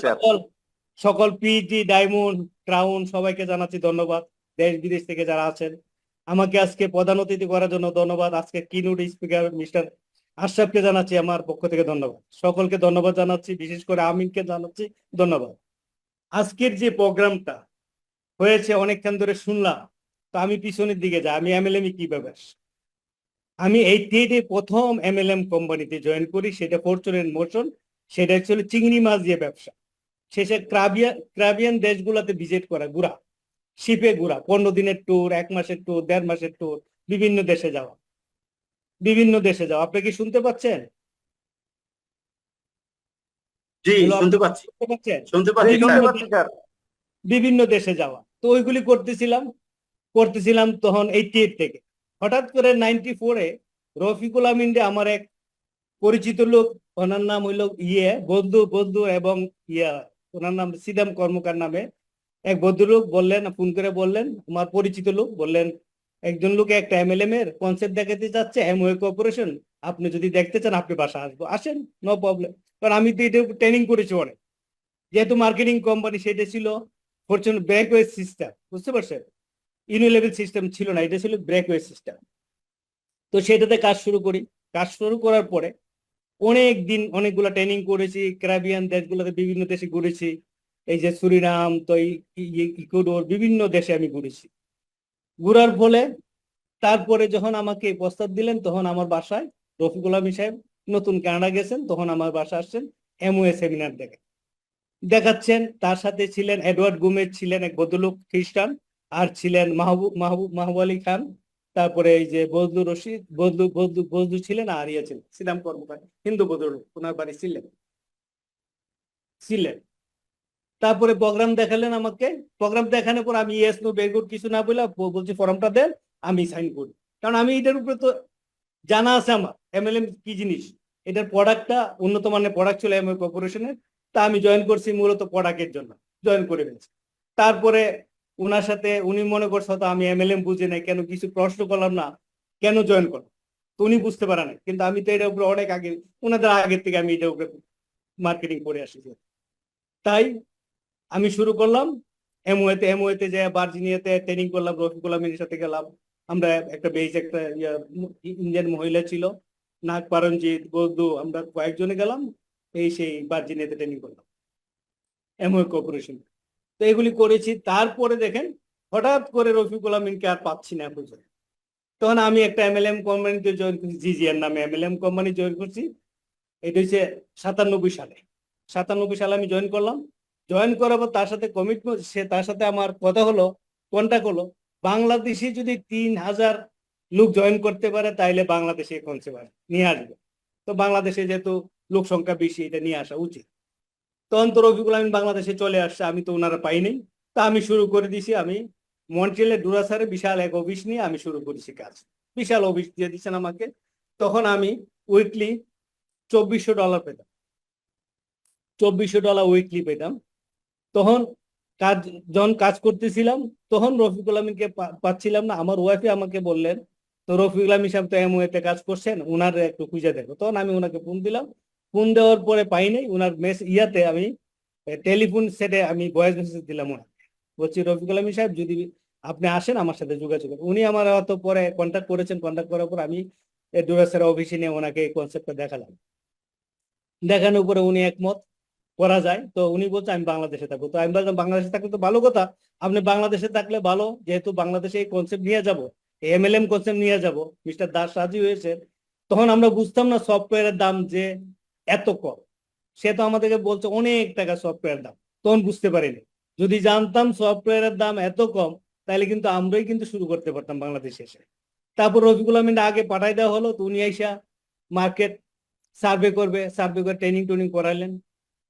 Sir. সকল সকল PET diamond crown সবাইকে জানাচ্ছি ধন্যবাদ। দেশ বিদেশ থেকে যারা আছেন আমাকে আজকে প্রধান অতিথি করার জন্য ধন্যবাদ। আজকে কিনুট স্পিকার মিস্টার আশরাফকে জানাচ্ছি আমার পক্ষ থেকে ধন্যবাদ। সকলকে ধন্যবাদ জানাচ্ছি, বিশেষ করে আমিনকে জানাচ্ছি ধন্যবাদ। আজকের যে প্রোগ্রামটা হয়েছে অনেকক্ষণ ধরে শুনলাম, তো আমি পিছনের দিকে যাই। আমি এমএলএম কিভাবে আসি? আমি 88-এ প্রথম এমএলএম কোম্পানিতে জয়েন করি, সেটা ফরচুন মোশন। সেটা অ্যাকচুয়ালি চিংড়ি মাছ দিয়ে ব্যবসা। শেষে ক্রাবিয়ান দেশগুলোতে ভিজিট করা, ঘোরা, শিপে ঘোরা, 15 দিনের ট্যুর, 1 মাসের ট্যুর, 1.5 মাসের ট্যুর, বিভিন্ন দেশে যাওয়া, বিভিন্ন দেশে যাওয়া। আপনি কি শুনতে পাচ্ছেন? জি, হ্যালো, আপনি শুনতে পাচ্ছি। শুনতে পাচ্ছেন? শুনতে জি, পাচ্ছি বিভিন্ন স্যার। শুনতে পাচ্ছি স্যার। বিভিন্ন দেশে যাওয়া, তো ওইগুলি করতেছিলাম তখন 88 থেকে। হঠাৎ করে 94-এ রফিকুল আমিন আমার এক পরিচিত লোক, ওনার নাম হইল বন্ধু বন্ধু এবং ওনার নাম সিদাম কর্মকার নামে এক ভদ্রলোক বললেন, ফোন করে বললেন, আমার পরিচিত লোক বললেন, একজন লোক একটা এমএলএম এর কনসেপ্ট দেখাতে যাচ্ছে, এমওএ কর্পোরেশন, আপনি যদি দেখতে চান আপনি বাসা আসবো, আসেন, নো প্রবলেম। কারণ আমি তো এটা ট্রেনিং করেছি অনেক, যেহেতু মার্কেটিং কোম্পানি। সেটা ছিল ফরচুন ব্রেকওয়ে সিস্টেম, বুঝতে পারছেন? ইউনিলেভেল সিস্টেম ছিল না, এটা ছিল ব্রেকওয়ে সিস্টেম। তো সেটাতে কাজ শুরু করি। কাজ শুরু করার পরে অনেক দিন অনেকগুলো ট্রেনিং করেছি, ক্যারিবিয়ান দেশগুলোতে বিভিন্ন দেশে ঘুরেছি। এই যে সুরিনাম, তো ইকুয়েডর, বিভিন্ন দেশে আমি ঘুরেছি। ঘুরার ফলে তারপরে যখন আমাকে প্রস্তাব দিলেন, তখন আমার বাসায় রফিকুল আমিন সাহেব নতুন কানাডা গেছেন, তখন আমার বাসা আসছেন এমওএ সেমিনার দেখাচ্ছেন। তার সাথে ছিলেন এডওয়ার্ড গুমেজ, ছিলেন এক ভদ্রলোক খ্রিস্টান, আর ছিলেন মাহবুব আলী খান, তারপরে এই যে বজলু রশিদ, বজলু ছিলেন, আর ছিলেন সিদাম কর্মকার, হিন্দু ভদ্রলোক, ওনার বাড়ি ছিলেন। তারপরে প্রোগ্রাম দেখালেন আমাকে। প্রোগ্রাম দেখানোর পর আমি ইয়েস নো ভেরি গুড কিছু না বলে বলছি ফর্মটা দেন, আমি সাইন করি। কারণ আমি এটার উপরে তো জানা আছে আমার এমএলএম কি জিনিস। এটার প্রোডাক্টটা উন্নত মানের প্রোডাক্ট ছিল এমএ কর্পোরেশনের। তা আমি জয়েন করছি মূলত প্রোডাক্টের জন্য, জয়েন করে ফেলছি। তারপরে উনার সাথে উনি মনে করছে হয়তো আমি এমএলএম বুঝি নাই, কেন কিছু প্রশ্ন করলাম না, কেন জয়েন করলাম, তো উনি বুঝতে পারে নাই। কিন্তু আমি তো এটার উপরে অনেক আগে, ওনাদের আগের থেকে আমি এটার উপরে মার্কেটিং করে আসি। তাই আমি শুরু করলাম এমওএতে যে ভার্জিনিয়াতে ট্রেনিং করলাম, রফিকুল আমিনের সাথে গেলাম। আমরা একটা বেশ একটা ইন্ডিয়ান মহিলা ছিল, নাগ পারঞ্জিত বৌদ্ধ, আমরা কয়েকজনে গেলাম। সেই ভার্জিনিয়াতে ট্রেনিং করলাম এমওএ কর্পোরেশন। তো এগুলি করেছি। তারপরে দেখেন হঠাৎ করে রফিকুল আমিনকে আর পাচ্ছি না খুঁজে। তখন আমি একটা এমএলএম কোম্পানিতে জয়েন করছি, জিজিআর নামে এমএলএম কোম্পানি জয়েন করছি। এটা হচ্ছে 97 সালে। 97 সালে আমি জয়েন করলাম। জয়েন করার পর তার সাথে কমিটমেন্ট, তার সাথে আমার কথা হলো, কন্ট্যাক্ট হলো, বাংলাদেশে যদি 3000 লোক জয়েন করতে পারে তাইলে বাংলাদেশে কনসেপ্ট নিয়ে আসবে। তো বাংলাদেশে যেহেতু লোক সংখ্যা বেশি, এটা নিয়ে আসা উচিত। তখন তো রফিকুল আমিন বাংলাদেশে চলে আসছে, আমি তো ওনারা পাইনি। তা আমি শুরু করে দিছি। আমি মন্ট্রিয়ালের ডুরাসারে বিশাল এক অফিস নিয়ে আমি শুরু করেছি কাজ। বিশাল অফিস দিয়ে দিচ্ছেন আমাকে। তখন আমি উইকলি $2400 পেতাম, $2400 উইকলি পেতাম। তখন কাজ, যখন কাজ করতেছিলাম, তখন রফিকুল আমিনকে পাচ্ছিলাম না। আমার ওয়াইফে আমাকে বললেন, তো রফিকুল আমিন সাহেব তো এমওএতে কাজ করছেন, ওনার একটু খুঁজে দেখো। তখন আমি ওনাকে ফোন দিলাম। ফোন দেওয়ার পরে পাই নাই ওনার আমি টেলিফোন সেটে আমি ভয়েস মেসেজ দিলাম ওনাকে, বলছি রফিকুল আমিন সাহেব যদি আপনি আসেন আমার সাথে যোগাযোগ করুন। উনি আমার হয়তো পরে কন্ট্যাক্ট করেছেন। কন্ট্যাক্ট করার পর আমি ডুরাসের অফিসে নিয়ে ওনাকে এই কনসেপ্টটা দেখালাম। দেখানোর পরে উনি একমত, করা যায়। তো উনি বলছে আমি বাংলাদেশে থাকবো। তো আমি বললাম বাংলাদেশে থাকলে তো ভালো কথা, আপনি বাংলাদেশে থাকলে ভালো, যেহেতু বাংলাদেশে এই কনসেপ্ট নিয়ে যাবো, এমএলএম কনসেপ্ট নিয়ে যাব, মিস্টার দাস রাজি হয়েছে। তখন আমরা বুঝতাম না সফটওয়্যারের দাম যে এত কম। সে তো আমাদেরকে বলছে অনেক টাকা সফটওয়্যার দাম, তখন বুঝতে পারিনি। যদি জানতাম সফটওয়্যারের দাম এত কম, তাহলে কিন্তু আমরাই কিন্তু শুরু করতে পারতাম বাংলাদেশে এসে। তারপর রফিকুল আমিন আগে পাঠাই দেওয়া হলো, তো উনি আইসা মার্কেট সার্ভে করে ট্রেনিং ট্রেনিং করাইলেন,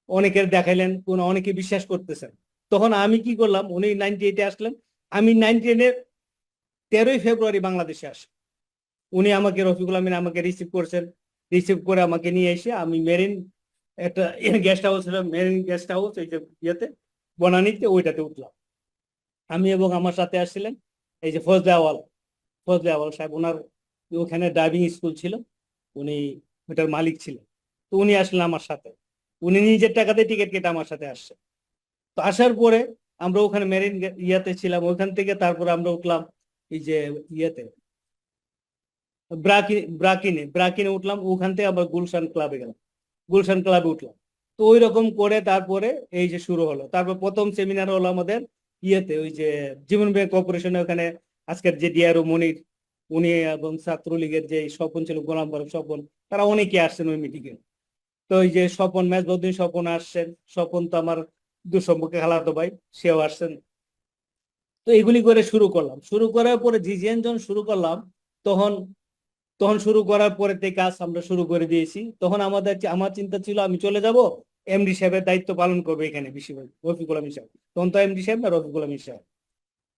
অনেকের দেখাইলেন, কোন অনেকে বিশ্বাস করতেছেন। তখন আমি কি করলাম, উনি 98-এ আসলেন, আমি 99-এর 13ই ফেব্রুয়ারি বাংলাদেশে আসি। উনি আমাকে, রফিকুল আমিন আমাকে রিসিভ করছেন। রিসিভ করে আমাকে নিয়ে এসে আমি মেরিন একটা গেস্ট হাউস ছিল, মেরিন গেস্ট হাউস, এই যে বনানীতে, ওইটাতে উঠলাম। আমি এবং আমার সাথে আসছিলেন এই যে ফজলে আওয়াল সাহেব, ওনার ওখানে ড্রাইভিং স্কুল ছিল, উনি ওটার মালিক ছিলেন। তো উনি আসলেন আমার সাথে। উনি নিজের টাকাতে টিকিট কেটে আমার সাথে আসছে। তো আসার পরে আমরা ওখানে মেরিন ইয়াতে ছিলাম, ওখান থেকে তারপরে আমরা উঠলাম এই যে ইয়েতে ব্রাকিনে ব্রাকিনে উঠলাম, ওখান থেকে আবার গুলশান ক্লাবে গেলাম, গুলশান ক্লাবে উঠলাম। তো ওই রকম করে তারপরে এই যে শুরু হলো। তারপর প্রথম সেমিনার হলো আমাদের ইয়েতে ওই যে জীবন ব্যাংক কর্পোরেশনে, ওখানে আজকের যে ডিআরও মনির উনি এবং ছাত্রলীগের যে স্বপন ছিল গোলাম ফারুক স্বপন, তারা অনেকে আসছেন ওই মিটিংয়ে। তো ওই যে স্বপন মেজবউদ্দিন স্বপন আসছেন, স্বপন তো আমার দুঃসম্পর্কে খালাতো ভাই, সেও আসছেন। তো এগুলি করে শুরু করলাম, শুরু করার পরে জিজিএন যখন শুরু করলাম, তখন তখন শুরু করার পরে থেকে কাজ আমরা শুরু করে দিয়েছি। তখন আমার চিন্তা ছিল আমি চলে যাব, এমডি সাহেবের দায়িত্ব পালন করবে এখানে বেশিরভাগ রফিকুল আমিন সাহেব, তখন তো এমডি সাহেব না, রফিকুল আমিন সাহেব।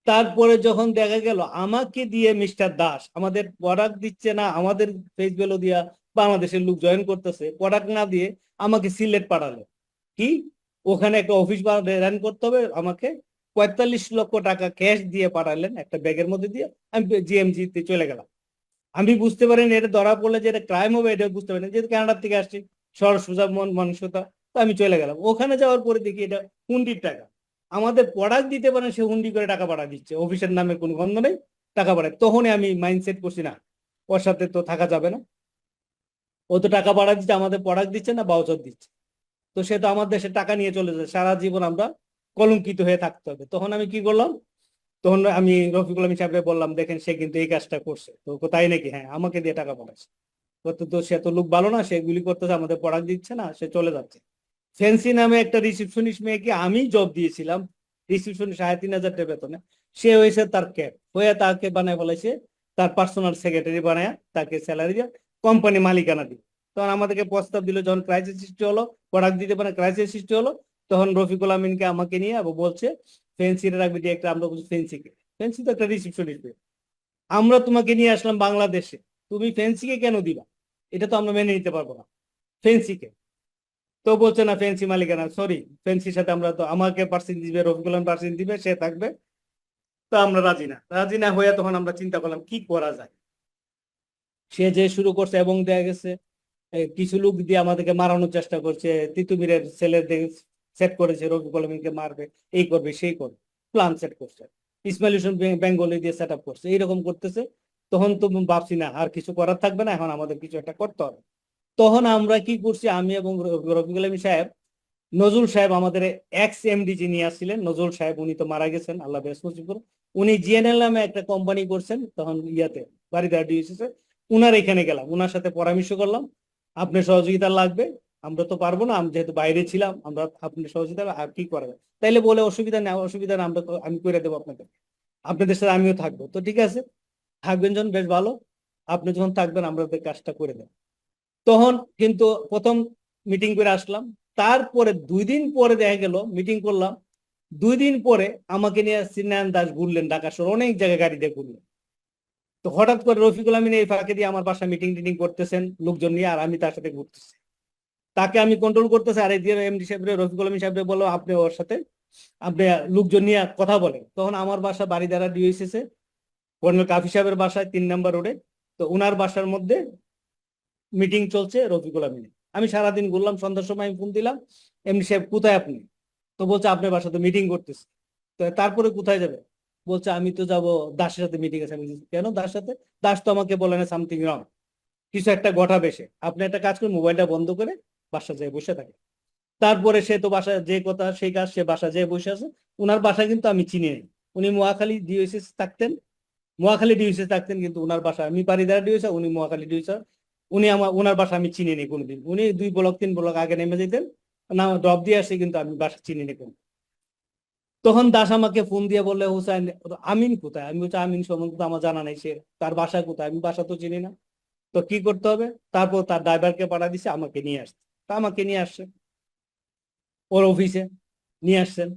তারপরে যখন দেখা গেল আমাকে দিয়ে মিস্টার দাস আমাদের প্রোডাক্ট দিচ্ছে না, আমাদের ফেস ভ্যালু দিয়া বাংলাদেশের লোক জয়েন করতেছে, প্রোডাক্ট না দিয়ে আমাকে সিলেট পাঠালো। কি ওখানে একটা অফিস রান করতে হবে, আমাকে 45 লক্ষ টাকা ক্যাশ দিয়ে পাঠালেন একটা ব্যাগের মধ্যে দিয়ে। আমি জিএমজি তে চলে গেলাম। আমি বুঝতে পারিনি এটা ধরা পড়লে যে এটা ক্রাইম হবে, এটা বুঝতে পারিনি, যেহেতু কানাডার থেকে আসছি, সরল সোজা মন মানসিকতা। তো আমি চলে গেলাম, ওখানে যাওয়ার পরে দেখি এটা হুন্ডির টাকা। আমাদের প্রোডাক্ট দিতে পারে, সে হুন্ডি করে টাকা পাঠা দিচ্ছে, অফিসের নামে কোনো গন্ধ নেই, টাকা পাঠায়। তখনই আমি মাইন্ডসেট করছি না, ওর সাথে তো থাকা যাবে না। ও তো টাকা পাঠা দিচ্ছে, আমাদের প্রোডাক্ট দিচ্ছে না, বাউচার দিচ্ছে। তো সে তো আমার দেশে টাকা নিয়ে চলে যায়, সারা জীবন আমরা কলঙ্কিত হয়ে থাকতে হবে। তখন আমি কি করলাম, তখন আমি রফিকুল আমিন সাহেবকে বললাম, দেখেন সে কিন্তু এই কাজটা করছে। তো তাই নাকি? হ্যাঁ, আমাকে দিয়ে টাকা পাঠাচ্ছে। তো সে তো লোক ভালো না, সে গুলি করতেছে, আমাদের প্রোডাক্ট দিচ্ছে না, সে চলে যাচ্ছে। ফ্যান্সি নামে একটা রিসিপশনিস্ট মেয়েকে আমি জব দিয়েছিলাম, রিসিপশন 3,500 টাকা বেতনে। সে হয়েছে তার ক্যাব হয়ে, তাকে বানায় ফেলেছে তার পার্সোনাল সেক্রেটারি বানায়, তাকে স্যালারি দিয়ে কোম্পানি মালিকানা দিয়ে। তখন আমাদেরকে প্রস্তাব দিল, যখন ক্রাইসিস সৃষ্টি হলো, প্রোডাক্ট দিতে পারে ক্রাইসিস সৃষ্টি হলো, তখন রফিকুল আমিনকে আমাকে নিয়ে আবার বলছে ফেন্সির রাখবি ডিরেক্টর। আমরা বলছি ফেন্সিকে, ফেন্সি তো একটা রিসিপশনিস্ট, আমরা তোমাকে নিয়ে আসলাম বাংলাদেশে, তুমি ফেন্সিকে কেন দিবা? এটা তো আমরা মেনে নিতে পারবো না, ফেন্সিকে। তো বলছে না ফেন্সি মালিকানা, সরি, ফেন্সির সাথে আমরা তো, আমাকে পার্সেন্ট দিবে, রফিকুল পার্সেন্ট দিবে, সে থাকবে। তো আমরা রাজি না, রাজি না হয়ে তখন আমরা চিন্তা করলাম কি করা যায়। সে যে শুরু করছে, এবং দেখা গেছে কিছু লোক দিয়ে আমাদেরকে মারানোর চেষ্টা করছে। তিতুমিরের ছেলেদের সেট করেছে, রফিকুল আলমিনকে মারবে, এই করবে সেই করবে, প্ল্যান সেট করছে। ইসমাইল হোসেন বেঙ্গলি দিয়ে সেট আপ করছে, এইরকম করতেছে। তখন তো ভাবছি না আর কিছু করার থাকবে না, এখন আমাদের কিছু একটা করতে হবে। তখন আমরা কি করছি, আমি এবং রফিকুল আলমী সাহেব, নজরুল সাহেব আমাদের এক্স এমডি যিনি আসছিলেন, নজরুল সাহেব, উনি তো মারা গেছেন, আল্লাহ বেহেশত নসিব করুন। উনি জিএনএল নামে একটা কোম্পানি করছেন তখন ইয়াতে, বাড়িদার ডিউসিসে। উনার এখানে গেলাম, উনার সাথে পরামর্শ করলাম, আপনার সহযোগিতা লাগবে, আমরা তো পারবো না, আমি যেহেতু বাইরে ছিলাম, আমরা আপনার সহযোগিতা আর কি করা যায়। তাইলে বলে অসুবিধা নেই, অসুবিধা না, আমি করে দেবো আপনাদের, আপনাদের সাথে আমিও থাকবো। তো ঠিক আছে, থাকবেন যখন বেশ ভালো, আপনি যখন থাকবেন আমাদের কাজটা করে দেন। তখন কিন্তু প্রথম মিটিং করে আসলাম, তারপরে 2 দিন পরে দেখা গেল মিটিং করলাম, 2 দিন পরে আমাকে নিয়ে সিনায়ন দাস ঘুরলেন, ঢাকা শহর অনেক জায়গায় গাড়ি দিয়ে ঘুরলেন। তো হঠাৎ করে রফিকুল আমিন এই ফাঁকে দিয়ে আমার বাসায় মিটিং টিটিং করতেছেন লোকজন নিয়ে, আর আমি তার সাথে ঘুরতেছি, তাকে আমি কন্ট্রোল করতেছি। আর এদিকে এমডি সাহেব রফিকুল আমিন সাহেব বললো আপনি ওর সাথে, আপনি লোকজন নিয়ে কথা বলেন। তখন আমার বাসা বাড়িধারা ডিওসিসে, কর্নেল কাফি সাহেবের বাসায় 3 নম্বর রোডে। তো উনার বাসার মধ্যে মিটিং চলছে রফিকুল আমিনের। আমি সারাদিন ঘুরলাম, সন্ধ্যার সময় আমি ফোন দিলাম, এমনি সাহেব কোথায় আপনি? তো বলছে আপনার বাসাতে মিটিং করতেছে। তো তারপরে কোথায় যাবে? বলছে আমি তো যাব, দাসের সাথে মিটিং আছে। আমি বলছি, কেন দাস সাথে? দাস তো আমাকে বলে না সামথিং রং, কিছু একটা ঘটাবে সে। আপনি একটা কাজ করে মোবাইলটা বন্ধ করে বাসা যেয়ে বসে থাকে। তারপরে সে তো বাসা যে কথা সেই কাজ, সে বাসা যেয়ে বসে আছে। উনার বাসা কিন্তু আমি চিনি নাই, উনি মহাখালী ডিওসিস থাকতেন, মহাখালী ডিওসিস থাকতেন, কিন্তু উনার বাসা আমি বারিধারা ডিওসি, উনি মহাখালী ডিওসি। উনি আমার, উনার বাসা আমি চিনি নি কোনোদিন, উনি 2 ব্লক 3 ব্লক আগে নেমে যেতেন, না ড্রপ দিয়ে আসে, কিন্তু আমি বাসা চিনি নি কোন। তখন দাস আমাকে ফোন দিয়ে বললে, হুসাইন আমিন কোথায়? আমি বলছি আমিন সম্বন্ধে তো আমার জানা নেই, সে তার বাসা কোথায়? আমি বাসা তো চিনি না। তো কি করতে হবে? তারপর তার ড্রাইভারকে পাঠা দিছে আমাকে নিয়ে আসতে। তা আমাকে নিয়ে আসছে ওর অফিসে, নিয়ে আসছেন।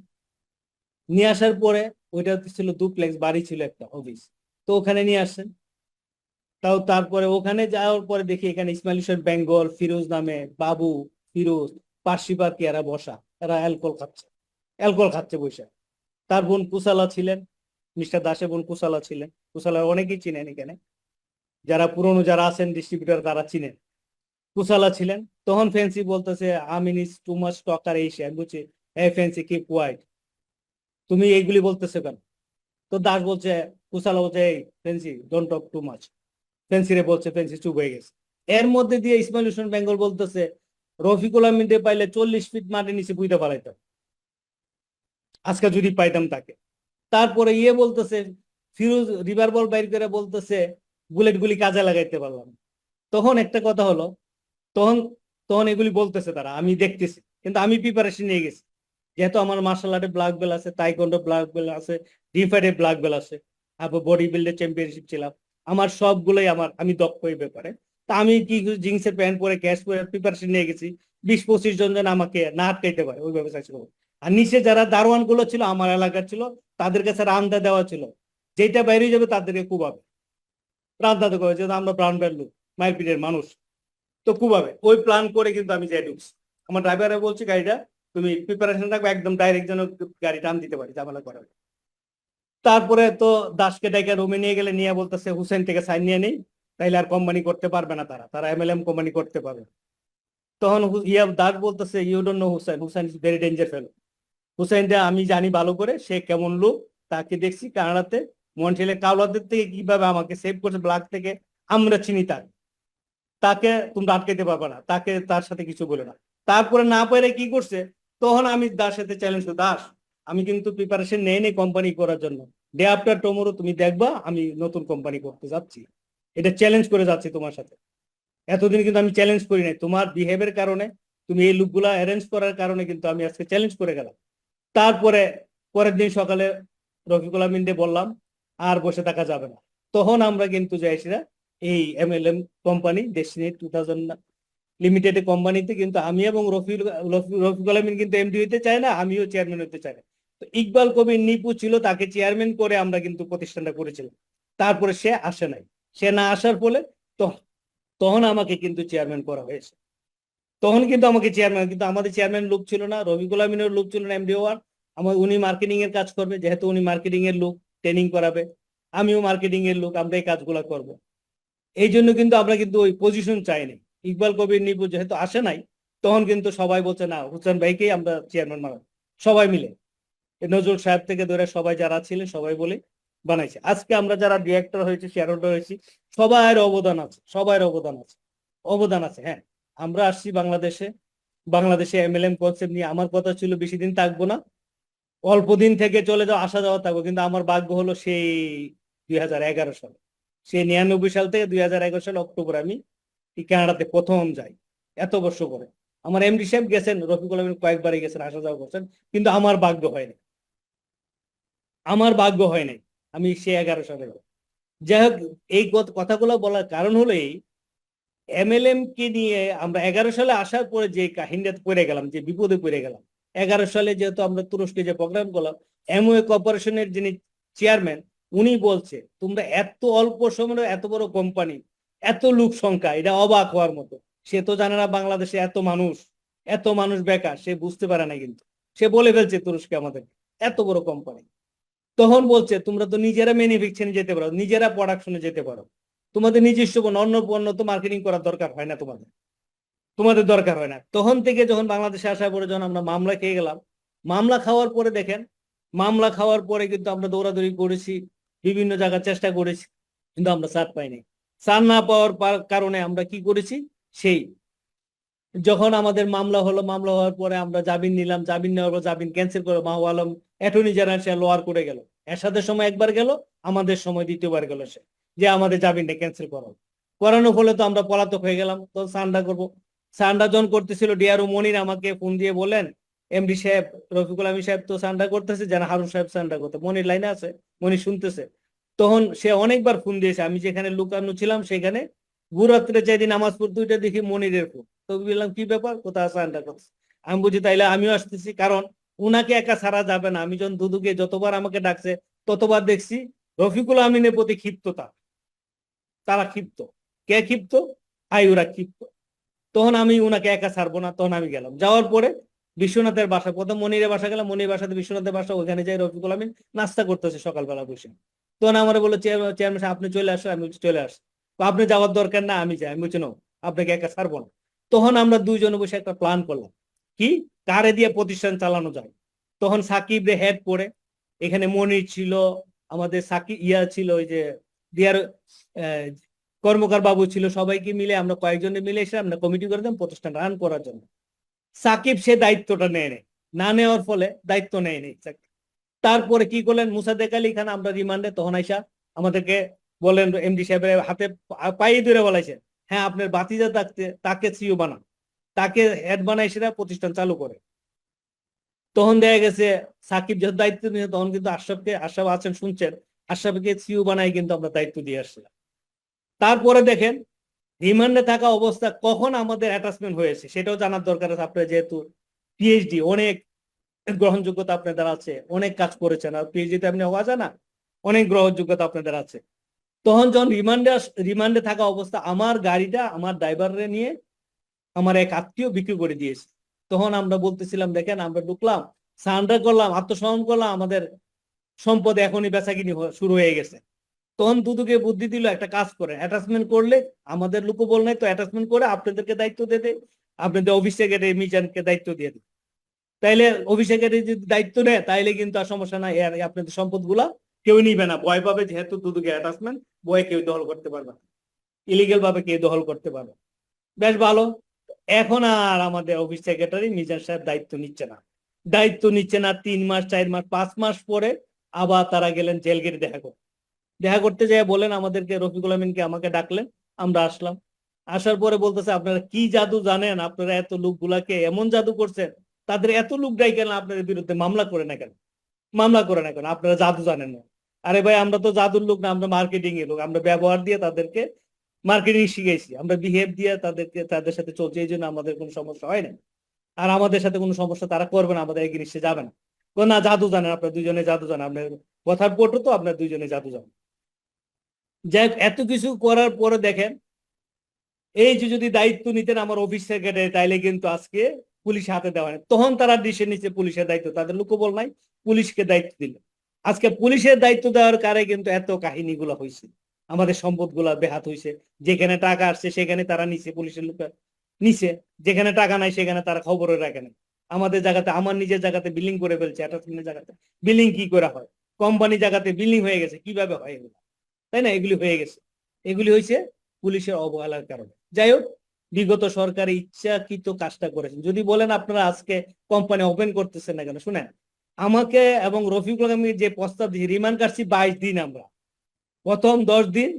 নিয়ে আসার পরে, ওইটা ছিল ডুপ্লেক্স বাড়ি, ছিল একটা অফিস। তো ওখানে নিয়ে আসছেন। তাও তারপরে ওখানে যাওয়ার পরে দেখি এখানে ইসমাইল হোসেন বেঙ্গল, ফিরোজ নামে বাবু, ফিরোজ, পার্সি পার্কি, এরা বসা, এরা অ্যালকোহল খাচ্ছে, অ্যালকোহল খাচ্ছে বসে। তার বোন কুশালা ছিলেন, মিস্টার দাসের বোন কুশালা ছিলেন। কুশালা অনেকেই চিনেন এখানে, যারা পুরনো যারা আছেন ডিস্ট্রিবিউটার তারা চিনেন। কুশালা ছিলেন। তখন ফেন্সি বলতেছে আমিন ইজ টু মাচ টকার এই সে। আমি বলছি এই ফেন্সি কিপ কোয়াইট, তুমি এইগুলি বলতেছো কেন? তো দাস বলছে, কুশালা বলছে এই fancy don't talk too much. Fancy রে বলছে, ফেন্সি চুপ হয়ে গেছে। এর মধ্যে দিয়ে ইসমাইল হোসেন বেঙ্গল বলতেছে রফিকুল আমিনকে পাইলে 40 ফিট মাটির নিচে বুঝতে পারাইতাম আজকে যদি পাইতাম তাকে। তারপরে বলতেছে ফিরোজ রিভার বল বাইর করে বলতেছে বুলেট গুলি কাজে লাগাইতে পারলাম। তখন একটা কথা হলো, তখন তখন এগুলি বলতেছে তারা, আমি দেখতেছি, কিন্তু আমি প্রিপারেশন নিয়ে গেছি। যেহেতু আমার মার্শাল আর্টে ব্ল্যাক বেল্ট আছে, তাইকোন্ডো ব্ল্যাক বেল্ট আছে, ডিফাইডে ব্ল্যাক বেল্ট আছে, তারপর বডি বিল্ডার চ্যাম্পিয়নশিপ ছিলাম, আমার সবগুলোই আমি দক্ষ এই ব্যাপারে। তা আমি কি জিন্সের প্যান্ট পরে ক্যাশ পরে প্রিপারেশন নিয়ে গেছি, 20-25 জন যেন আমাকে না আটকাইতে পারে ওই ব্যবস্থা ছিল। আর নিচে যারা দারোয়ান গুলো ছিল আমার এলাকার ছিল, তাদের কাছে রান্দা দেওয়া ছিল, যেটা বাইরে যাবে তাদেরকে কুবাবে, রান্দা তো করে, যেহেতু আমরা প্রাণ বেরলু মারপিটের মানুষ, তো কুবাবে। ওই প্ল্যান করে কিন্তু আমি যাই ঢুকছি। আমার ড্রাইভারে বলছি গাড়িটা তুমি প্রিপারেশন রাখবে, একদম ডাইরেক্ট যেন গাড়ি টান দিতে পারি, ঝামেলা করাবে। তারপরে তো দাসকে ডেকে রুমে নিয়ে গেলে, নিয়ে বলতেছে হুসেন থেকে সাইন নিয়ে নেই, তাইলে আর কোম্পানি করতে পারবে না, তারা তারা এমএলএম কোম্পানি করতে পারবে। তখন দাস বলতেছে you don't know Hussain, Hussain is very danger fellow. হুসেনটা আমি জানি ভালো করে, সে কেমন লোক, তাকে দেখছি কানাডাতে মন্ট্রিয়ালে কাউলাদের থেকে কিভাবে আমাকে সেভ করছে ব্ল্যাক থেকে, আমরা চিনি তাকে। তাকে তোমরা আটকাইতে পারবে না, তাকে তার সাথে কিছু বলে না। তারপরে না পেরে কি করছে, তখন আমি দাস সাথে চ্যালেঞ্জ করি, দাস আমি কিন্তু প্রিপারেশন নেই নেই কোম্পানি করার জন্য, ডে আফটার টুমরো তুমি দেখবা আমি নতুন কোম্পানি করতে যাচ্ছি, এটা চ্যালেঞ্জ করে যাচ্ছি তোমার সাথে। এতদিন কিন্তু আমি চ্যালেঞ্জ করি নাই, তোমার বিহেভের কারণে, তুমি এই লুকগুলা অ্যারেঞ্জ করার কারণে কিন্তু আমি আজকে চ্যালেঞ্জ করে গেলাম। তারপরে পরের দিন সকালে রফিকুল আমিনকে বললাম আর বসে থাকা যাবে না। তখন আমরা কিন্তু যাইছিরা এই এমএলএম কোম্পানি ডেস্টিনি 2000 লিমিটেড কোম্পানিতে, কিন্তু আমি এবং রফিকুল আমিন কিন্তু এমডি হইতে চাই না, আমিও চেয়ারম্যান হইতে চাই না। তো ইকবাল কবির নিপু ছিল, তাকে চেয়ারম্যান করে আমরা কিন্তু প্রতিষ্ঠানটা করেছিলাম। তারপরে সে আসে নাই, সে না আসার ফলে তখন আমাকে কিন্তু চেয়ারম্যান করা হয়েছে। তখন কিন্তু আমাকে চেয়ারম্যান, কিন্তু আমাদের চেয়ারম্যান লোক ছিল না, রবিকুল আমিনের লোক ছিল না এমডি ওয়ান। আমার উনি মার্কেটিং এর কাজ করবে, যেহেতু উনি মার্কেটিং এর লোক, ট্রেনিং করাবে, আমিও মার্কেটিং এর লোক, আমরা এই কাজগুলা করব। এই জন্য কিন্তু আমরা কিন্তু ওই পজিশন চাইনি। ইকবাল কবির নিপু যেহেতু আসে নাই, তখন কিন্তু সবাই বলছে না হুসেন ভাইকেই আমরা চেয়ারম্যান বানাবো, সবাই মিলে নজরুল সাহেব থেকে ধরে সবাই যারা ছিলেন সবাই বলে বানাইছে। আজকে আমরা যারা ডিরেক্টর হয়েছি, শেয়ার হোল্ডার হয়েছি, সবার অবদান আছে, সবার অবদান আছে, অবদান আছে। হ্যাঁ, আমরা আসছি বাংলাদেশে, বাংলাদেশে এমএলএম কনসেপ্ট নিয়ে। আমার কথা ছিল বেশি দিন থাকবো না, অল্প দিন থেকে চলে যাওয়া, আসা যাওয়া থাকবো, কিন্তু আমার ভাগ্য হলো সেই 2011 সালে, সেই 99 সাল থেকে 2011 সাল অক্টোবর আমি কানাডাতে প্রথম যাই, এত বছর পরে। আমার এমডি সাহেব গেছেন, রফিকুল আমিন কয়েকবারই গেছেন, আসা যাওয়া করছেন, কিন্তু আমার ভাগ্য হয়নি, আমার ভাগ্য হয় নাই। আমি সে 11 সালে, যাই হোক, এই কথাগুলো বলার কারণ হলো এই, এমএলএম কে নিয়ে আমরা 11 সালে আসার পরে যে কাহিনীতে পড়ে গেলাম, যে বিপদে পড়ে গেলাম। 11 সালে যেহেতু আমরা তুরস্কে যে প্রোগ্রাম করলাম, এমওএ কর্পোরেশনের যিনি চেয়ারম্যান, উনি বলছে তোমরা এত অল্প সময়ে এত বড় কোম্পানি, এত লোক সংখ্যা, এটা অবাক হওয়ার মতো। সে তো জানে না বাংলাদেশে এত মানুষ, এত মানুষ বেকার, সে বুঝতে পারে না, কিন্তু সে বলে ফেলছে তুরস্কে আমাদের এত বড় কোম্পানি। তখন বলছে তোমরা তো নিজেরা ম্যানুফ্যাকচারিং যেতে পারো, নিজেরা প্রোডাকশনে যেতে পারো, তোমাদের নিজস্ব অন্য পণ্য তো মার্কেটিং করার দরকার হয় না, তোমাদের তোমাদের দরকার হয় না। তখন থেকে যখন বাংলাদেশে আসার পরে যখন আমরা মামলা খেয়ে গেলাম, মামলা খাওয়ার পরে দেখেন, মামলা খাওয়ার পরে কিন্তু আমরা দৌড়াদৌড়ি করেছি, বিভিন্ন জায়গায় চেষ্টা করেছি, কিন্তু আমরা ছাড় পাইনি। ছাড় না পাওয়ার কারণে আমরা কি করেছি, সেই যখন আমাদের মামলা হলো, মামলা হওয়ার পরে আমরা জামিন নিলাম, জামিন নেওয়ার পর জামিন ক্যান্সেল করে মাহবুব আলম অ্যাটর্নি জেনারেল সে লোয়ার করে গেল। এরশাদের সময় একবার গেল, আমাদের সময় দ্বিতীয়বার গেল সে, যে আমাদের জামিনটা ক্যান্সেল করানো। করানোর ফলে তো আমরা পলাতক হয়ে গেলাম, তো সান্ডা করবো। সান্ডা যখন করতেছিল, ডিআরও মনির আমাকে ফোন দিয়ে বলেন এমডি সাহেব রফিকুল আমিন সাহেব তো সান্ডা করতেছে, যেন হারুন সাহেব সান্ডা করতে, মনির লাইনে আছে, মনির শুনতেছে। তখন সে অনেকবার ফোন দিয়েছে, আমি যেখানে লুকানো ছিলাম সেখানে, ভোররাত্রে যেদিন নামাজ পড়তে ওইটা দেখি মনিরের ফোন। তো বললাম কি ব্যাপার, কোথায় আছে আন্ডা করছে? আমি বুঝি তাইলে আমিও আসতেছি, কারণ উনাকে একা ছাড়া যাবে না। আমি যখন দুদুকে যতবার আমাকে ডাকছে, ততবার দেখছি রফিকুল আমিনের প্রতি ক্ষিপ্ততা, তারা ক্ষিপ্ত। কে ক্ষিপ্ত? ওরা ক্ষিপ্ত। তখন আমি উনাকে একা ছাড়বো না, তখন আমি গেলাম। যাওয়ার পরে বিশ্বনাথের বাসা, প্রথম মনিরের বাসা গেলাম, মনির বাসাতে বিশ্বনাথের বাসা, ওখানে যাই রফিকুল আমিন নাস্তা করতেছে সকালবেলা বসে। তখন আমার বললো চেয়ারম্যান আপনি চলে আসো, আমি চলে আসি। তো আপনি যাওয়ার দরকার না, আমি যাই। আমি বলছি না, আপনাকে একা ছাড়বো না। তখন আমরা দুইজনে বসে একটা প্ল্যান করলাম, কি কারে দিয়ে প্রতিষ্ঠান চালানো যায়। তখন সাকিব রে হেড করে, এখানে মনির ছিল, আমাদের সাকিব ছিল ওই যে দিয়ার কর্মকার বাবু ছিল, সবাইকে মিলে আমরা কয়েকজনে মিলে এসে আমরা কমিটি করে দিলাম প্রতিষ্ঠান রান করার জন্য। সাকিব সে দায়িত্বটা নেয় নেই, না নেওয়ার ফলে দায়িত্ব নেয় নেই সাকিব। তারপরে কি করলেন, মুসাদ্দেক আলী খান আমরা রিমান্ডে, তখন আইসা আমাদেরকে বলেন এমডি সাহেবের হাতে পায়ে ধরে বলাইছেন, হ্যাঁ আপনার বাতিজা থাকতে তাকে সিও বানান, তাকে হেড বানাই, সেটা প্রতিষ্ঠান চালু করে। তখন দেখা গেছে সাকিব যখন দায়িত্ব নিয়ে, তখন কিন্তু আশরাফ আছেন শুনছেন, আশরাফকে সিও বানাই কিন্তু আমরা দায়িত্ব দিয়ে আসছিলাম। তারপরে দেখেন রিমান্ডে থাকা অবস্থা কখন আমাদের অ্যাটাচমেন্ট হয়েছে সেটাও জানার দরকার আছে। আপনার যেহেতু পিএইচডি, অনেক গ্রহণযোগ্যতা আপনাদের আছে, অনেক কাজ করেছেন, আর পিএইচডিতে আপনি হওয়া যায় না, অনেক গ্রহণযোগ্যতা আপনাদের আছে। তখন যখন রিমান্ডে থাকা অবস্থা, আমার গাড়িটা আমার ড্রাইভারে নিয়ে আমার এক আত্মীয় বিক্রি করে দিয়েছে। তখন আমরা বলতেছিলাম দেখেন আমরা ঢুকলাম, সারেন্ডার করলাম, আত্মসমর্পণ করলাম, আমাদের সম্পদ এখনই বেচাকিনি শুরু হয়ে গেছে। তখন দুদুকে বুদ্ধি দিল, একটা কাজ করে অ্যাটাচমেন্ট করলে, আমাদের লোকবল নাই তো, অ্যাটাচমেন্ট করে আপনাদেরকে দায়িত্ব দিয়ে দেয়, আপনাদের অফিস সেক্রেটারি মিজানকে দায়িত্ব দিয়ে দেয়। তাইলে অফিস সেক্রেটারি যদি দায়িত্ব নেয় তাইলে কিন্তু আর সমস্যা নাই, আপনাদের সম্পদ গুলা কেউ নিবে না, ভয় পাবে, যেহেতু দুদুকে অ্যাটাচমেন্ট, ভয়ে কেউ দখল করতে পারবে না, ইলিগেল ভাবে কেউ দখল করতে পারবে। বেশ ভালো। এখন আর আমাদের অফিস সেক্রেটারি মিজান সাহেব দায়িত্ব নিচ্ছে না, 3 মাস 4 মাস 5 মাস পরে আবার তারা গেলেন জেল গেটে দেখা করতে যায়, বলেন আমাদেরকে, রফিকুল আমিনকে আমাকে ডাকলেন, আমরা আসলাম। আসার পরে বলতেছে আপনারা কি জাদু জানেন, আপনারা এত লোকগুলাকে এমন জাদু করছেন, তাদের এত লোক ডাই কেন আপনাদের বিরুদ্ধে মামলা করে না কেন, আপনারা জাদু জানেন না। আরে ভাই আমরা তো জাদুর লোক না, আমরা মার্কেটিং এর লোক, আমরা ব্যবহার দিয়ে তাদেরকে মার্কেটিং শিখেছি, আমরা বিহেভ দিয়ে তাদের সাথে চলছে, এই জন্য আমাদের কোনো সমস্যা হয় না, আর আমাদের সাথে কোনো সমস্যা তারা করবে না, আমাদের এগিয়ে যাবে না। না জাদু জানেন, আপনার দুজনে জাদু জানেন, আপনার কথার পটু তো আপনার দুজনে জাদু জানেন। যাই এত কিছু করার পরে দেখেন, এই যে যদি দায়িত্ব নিতেন আমার অফিস সেক্রেটারি, তাইলে কিন্তু আজকে পুলিশ হাতে দেওয়া হয়। তখন তারা ডিসিশন নিচ্ছে পুলিশের দায়িত্ব, তাদের লোকবল নাই, পুলিশকে দায়িত্ব দিল। আজকে পুলিশের দায়িত্ব দেওয়ার কারণে কিন্তু এত কাহিনীগুলো হয়েছে, আমাদের সম্পদ গুলা বেহাত হয়েছে। যেখানে টাকা আসছে সেখানে তারা নিচে, পুলিশের লোক নিচে, যেখানে টাকা নাই সেখানে তারা খবরে রাখে না। আমাদের জায়গাতে, আমার নিজের জায়গাতে বিলিং করে ফেলছে, অ্যাটাচমেন্টের জায়গাতে বিলিং কি করে হয়, কোম্পানি জায়গাতে বিলিং হয়ে গেছে, কিভাবে হয় এগুলো, তাই না? এগুলি হয়ে গেছে, এগুলি হয়েছে পুলিশের অবহেলার কারণে। যাই হোক, বিগত সরকার ইচ্ছাকৃত কাজটা করেছেন। যদি বলেন আপনারা আজকে কোম্পানি ওপেন করতেছেন না কেন, শুনেন, আমাকে এবং রফিকুল আলমীর যে প্রস্তাব দিয়ে রিমান্ড কাটছি 22 দিন, আমরা প্রথম 10 দিন,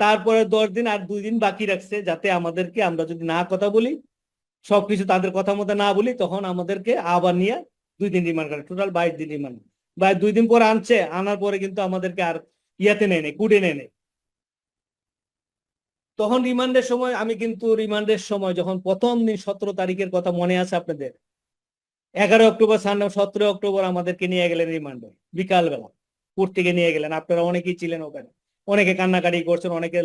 তারপরে 10 দিন, আর 2 দিন বাকি রাখছে, যাতে আমাদেরকে, আমরা যদি না কথা বলি, সবকিছু তাদের কথা মতো না বলি, তখন আমাদেরকে আবার নিয়ে 2 দিন রিমান্ড করে, টোটাল 22 দিন রিমান্ড। 2 দিন পরে আনছে, আনার পরে কিন্তু আমাদেরকে আর ইয়াতে নেয় নেই, কুড়ে নেয় নেই। তখন রিমান্ডের সময়, আমি কিন্তু রিমান্ডের সময় যখন প্রথম দিন 17 তারিখের কথা মনে আছে আপনাদের, 11 অক্টোবর 17 অক্টোবর আমাদেরকে নিয়ে গেলেন রিমান্ডে বিকালবেলা, কোর্ট থেকে নিয়ে গেলেন, আপনারা অনেকেই ছিলেন ওখানে, অনেকে কান্নাকাটি করছেন, অনেকে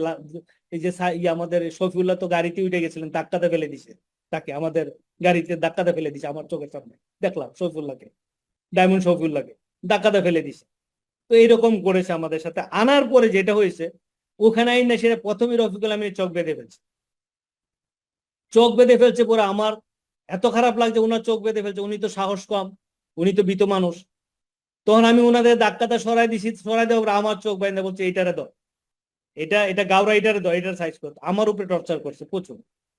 এই যে আমাদের শফিউল্লাহ তো গাড়িতে উঠে গেছিলেন, ধাক্কাতে ফেলে দিছে তাকে, আমাদের গাড়িতে ধাক্কাতে ফেলে দিছে, আমার চোখের সামনে দেখলাম শফিউল্লাহকে, ডায়মন্ড শফিউল্লাহকে ধাক্কাতে ফেলে দিছে। তো এইরকম করেছে আমাদের সাথে। আনার পরে যেটা হয়েছে, ওখানে আইন না, সেটা প্রথমে রফিকুল আমিন চোখ বেঁধে ফেলছে পরে আমার এত খারাপ লাগছে, ওনার চোখ বেঁধে ফেলছে, উনি তো সাহস কম, উনি তো ভীত মানুষ। তখন আমি ওনাদের ধাক্কাটা সরাই দিছি, সরাই দেওয়ার আমার চোখ বাইন্দা বলছে এইটারে দাও, এটা এটা গাওরা, এটারে দাও, এটার সাইজ করতে, আমার উপরে টর্চার করছে, প্রচুর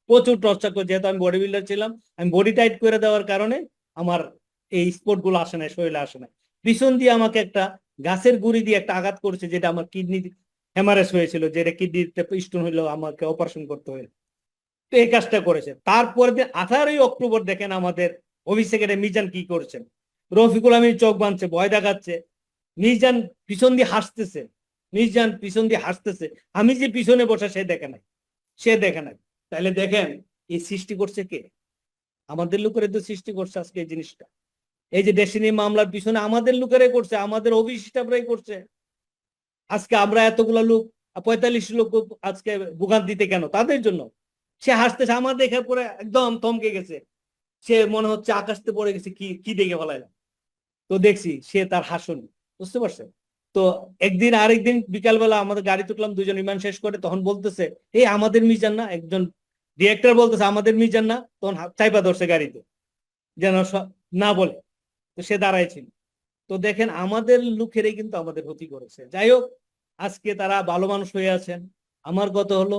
প্রচুর টর্চার করছে। যেহেতু আমি বডি বিল্ডার ছিলাম, আমি বডি টাইট করে দেওয়ার কারণে আমার এই স্পোর্ট গুলো আসে না, শরীরে আসে না। পিছন দিয়ে আমাকে একটা গাছের গুড়ি দিয়ে একটা আঘাত করেছে, যেটা আমার কিডনি হেমারেজ হয়েছিল, যেটা কিডনিতে স্টোন হইলো, আমাকে অপারেশন করতে হয়েছে। তো এই কাজটা করেছে। তারপরে দিন 18 অক্টোবর দেখেন আমাদের অফিস সেক্রেটারি মিজান কি করছেন, রফিকুল আমিন চোখ বাঁধছে, ভয় দেখাচ্ছে, মিজান পিছন দিয়ে হাসতেছে, মিজান পিছন দিয়ে হাসতেছে, আমি যে পিছনে বসা সে দেখে নাই, সে দেখে নাই। তাহলে দেখেন এই সৃষ্টি করছে কে, আমাদের লোকের তো সৃষ্টি করছে আজকে এই জিনিসটা। এই যে ডেস্টিনি মামলার পিছনে আমাদের লোকেরাই করছে, আমাদের অফিস স্টাফরাই করছে। আজকে আমরা এতগুলা লোক, 45 লোক আজকে ভোগান দিতে কেন, তাদের জন্য। সে হাসতেছে, আমার দেখে পরে একদম থমকে গেছে, সে মনে হচ্ছে আকাশতে পড়ে গেছে, কি কি দেখে ফেলাইলাম। তো দেখছি সে তার হাসন, বুঝতে পারছেন? তো একদিন আরেকদিন বিকালবেলা আমাদের গাড়ি তুললাম, দুজন ইমান শেষ করে, তখন বলতেছে এই আমাদের মিজান না, একজন ডিরেক্টর বলতেছে আমাদের মিজান না, তখন চাইপা ধরছে গাড়িতে যেন না বলে, তো সে দাঁড়াইছিল। তো দেখেন আমাদের লোকেরাই কিন্তু আমাদের ক্ষতি করেছে। যাই হোক, আজকে তারা ভালো মানুষ হয়ে আছেন। আমার কথা হলো,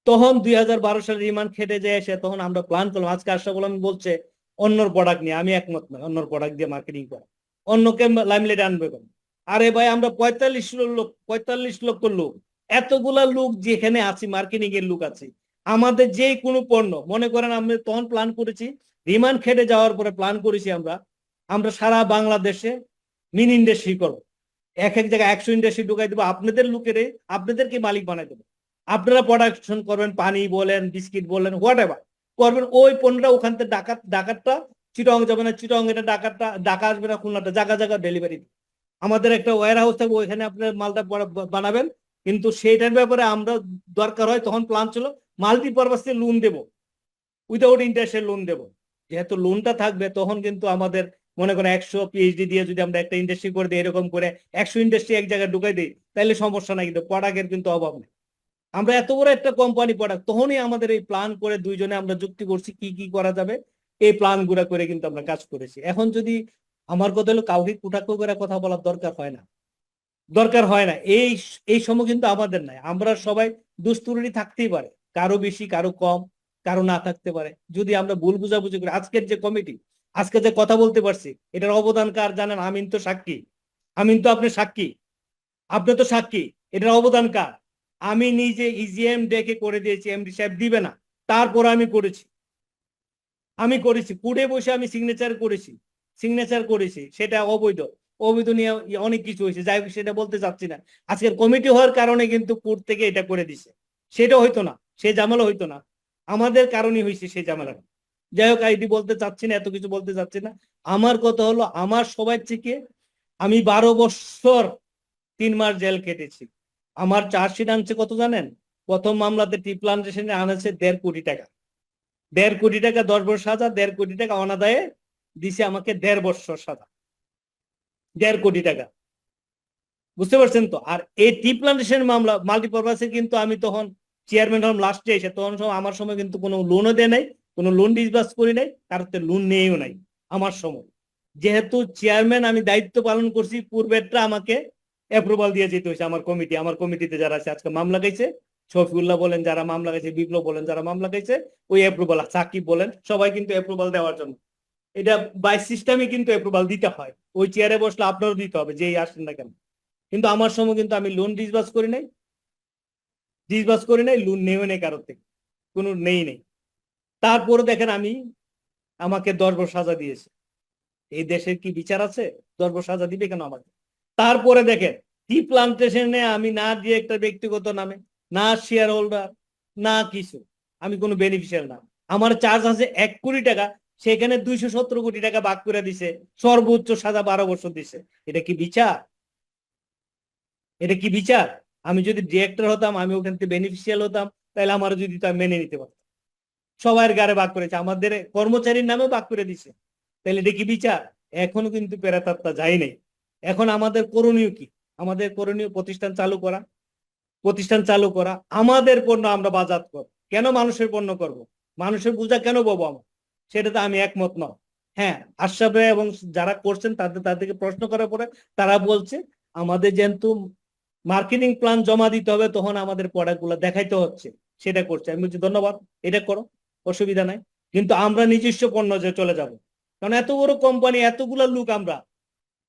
তখন 2012 সালে রিমান্ড খেটে যায় এসে তখন আমরা প্ল্যান করলাম। আজকে আশরাফুল আলম বলছে অন্যর প্রোডাক্ট নিয়ে, আমি একমত নয় অন্যর প্রোডাক্ট দিয়ে মার্কেটিং করা। অন্যকে লাইমলাইটে আনবে কেন? আরে ভাই, আমরা 45 লক্ষ লোক, এতগুলা লোক যেখানে আছি, মার্কেটিং এর লোক আছে, আমাদের যে কোনো পণ্য মনে করেন, আমরা তখন প্ল্যান করেছি, রিমান্ড খেটে যাওয়ার পরে প্ল্যান করেছি আমরা আমরা সারা বাংলাদেশে মিনি ইন্ডাস্ট্রি করবো। এক এক জায়গায় 100 ইন্ডাস্ট্রি ঢুকাই দেবো, আপনাদের লোকেরে আপনাদেরকে মালিক বানাই দেবো। আপনারা প্রোডাকশন করবেন, পানি বলেন, বিস্কিট বলেন, হোয়াট এভার করবেন। ওই পণ্যটা ওখান থেকে ডাকাতটা চিটং যাবে না, চিটং এটা ডাকাতটা ঢাকা আসবে না, খুলনাটা জায়গা জায়গা ডেলিভারি। আমাদের একটা ওয়্যার হাউস থাকবে, ওইখানে আপনার মালটা বানাবেন। কিন্তু সেইটার ব্যাপারে আমরা দরকার হয় তখন প্ল্যান ছিল মাল্টিপারপাসে লোন দেবো, উইদাউট ইন্টারেস্টে লোন দেবো। যেহেতু লোনটা থাকবে তখন কিন্তু আমাদের মনে করেন 100 পিএইচডি দিয়ে যদি আমরা একটা ইন্ডাস্ট্রি করে দিই, এরকম করে 100 ইন্ডাস্ট্রি এক জায়গায় ঢুকাই দিই, তাহলে সমস্যা নাই, কিন্তু প্রোডাক্টের কিন্তু অভাব নেই। আমরা এত বড় একটা কোম্পানি প্রোডাক্ট, তখনই আমাদের এই প্ল্যান করে দুইজনে আমরা যুক্তি করছি কি কি করা যাবে, এই প্ল্যান গুলা করে কিন্তু আমরা কাজ করেছি। এখন যদি আমার কথা হলো, কাউকে কুটাক্ষ করে কথা বলার দরকার হয় না, দরকার হয় না। এই এই সময় কিন্তু আমাদের নাই, আমরা সবাই দুস্তুরি থাকতেই পারে, কারো বেশি কারো কম, কারো না থাকতে পারে। যদি আমরা ভুল বুঝাবুঝি করি, আজকের যে কমিটি, আজকে যে কথা বলতে পারছি, এটার অবদান কার জানেন? আমিন তো সাক্ষী, আমিন তো আপনি সাক্ষী, আপনি তো সাক্ষী। এটার অবদান কার? আমি নিজে ইজিএম ডেকে করে দিয়েছি, এমডি সাহেব দিবে না, তারপর আমি করেছি, আমি করেছি কুড়ে বসে আমি সিগনেচার করেছি, সেটা অবৈধ। অবৈধ নিয়ে অনেক কিছু হয়েছে, যাই হোক সেটা বলতে চাচ্ছি না। আজকের কমিটি হওয়ার কারণে কিন্তু কোর্ট থেকে এটা করে দিছে, সেটা হইতো না, সে ঝামেলা হইতো না, আমাদের কারণেই হয়েছে সেই ঝামেলা। যাই হোক, আইডি বলতে চাচ্ছি না, এত কিছু বলতে চাচ্ছি না। আমার কথা হলো, আমার সবাই থেকে আমি 12 বছর 3 মাস জেল কেটেছি। আমার চার্জশিট আনছে কত জানেন? প্রথম মামলাতে টি প্লান্টেশনে আনেছে 1.5 কোটি টাকা, 1.5 কোটি টাকা 10 বছর সাজা, 1.5 কোটি টাকা অনাদায়ে দিছে আমাকে 1.5 বছর সাজা, 1.5 কোটি টাকা। বুঝতে পারছেন তো? আর এই টি প্লান্টেশন মামলা মাল্টিপারপাসে কিন্তু আমি তখন চেয়ারম্যান হলাম লাস্টে এসে, তখন আমার সময় কিন্তু কোনো লোনও দেয় নাই, কোনো লোন ডিসবার্স করি নাই, কারোর লোন নেইও নাই আমার সময়। যেহেতু চেয়ারম্যান আমি দায়িত্ব পালন করছি, পূর্বেরটা আমাকে অ্যাপ্রুভাল দিয়ে যেতে হয়েছে। আমার কমিটিতে যারা আছে আজকে মামলা গাইছে, শফিউল্লাহ বলেন যারা মামলা গাইছে, বিপ্লব বলেন যারা মামলা গাইছে, ওই অ্যাপ্রুভাল, সাকিব বলেন, সবাই কিন্তু অ্যাপ্রুভাল দেওয়ার জন্য। এটা বাই সিস্টেমে কিন্তু অ্যাপ্রুভাল দিতে হয়, ওই চেয়ারে বসলে আপনারও দিতে হবে, যেই আসেন না কেন। কিন্তু আমার সময় কিন্তু আমি লোন ডিসবার্স করি নাই, লোন নেই নেই কারোর থেকে, কোনো নেই। তারপরে দেখেন আমাকে 10 বছর সাজা দিয়েছে। এই দেশের কি বিচার আছে? 10 বছর সাজা দিবে কেন আমাকে? তারপরে দেখেন, টি প্লান্টেশনে আমি না দিয়ে একটা ব্যক্তিগত নামে, না শেয়ার হোল্ডার, না কিছু, আমি কোনো বেনিফিশিয়াল না। আমার চার্জ আছে 1 কোটি টাকা, সেখানে 217 কোটি টাকা ভাগ করে দিছে, সর্বোচ্চ সাজা 12 বছর দিছে। এটা কি বিচার? এটা কি বিচার? আমি যদি ডিরেক্টর হতাম, আমি ওখান থেকে বেনিফিশিয়াল হতাম, তাহলে আমার যদি তা মেনে নিতে পারতাম। সবার গাড়ে ভাগ করেছে, আমাদের কর্মচারীর নামেও ভাগ করে দিছে, তাহলে এটা কি বিচার? এখনো কিন্তু পেরাতাত্তা যায় নাই। এখন আমাদের করণীয় কি? আমাদের করণীয় প্রতিষ্ঠান চালু করা, আমাদের পণ্য আমরা বাজার করব। কেন মানুষের পণ্য করব? মানুষের বোঝা কেন পাবো আমরা? সেটাতে আমি একমত নয়। হ্যাঁ, আশরাফ এবং যারা করছেন তাদেরকে প্রশ্ন করার পরে তারা বলছে আমাদের যেহেতু মার্কেটিং প্ল্যান জমা দিতে হবে, তখন আমাদের প্রোডাক্ট গুলো দেখাইতে হচ্ছে, সেটা করছে। আমি বলছি ধন্যবাদ, এটা করো, অসুবিধা নাই। কিন্তু আমরা নিজস্ব পণ্য যে চলে যাব, কারণ এত বড় কোম্পানি, এতগুলো লোক, আমরা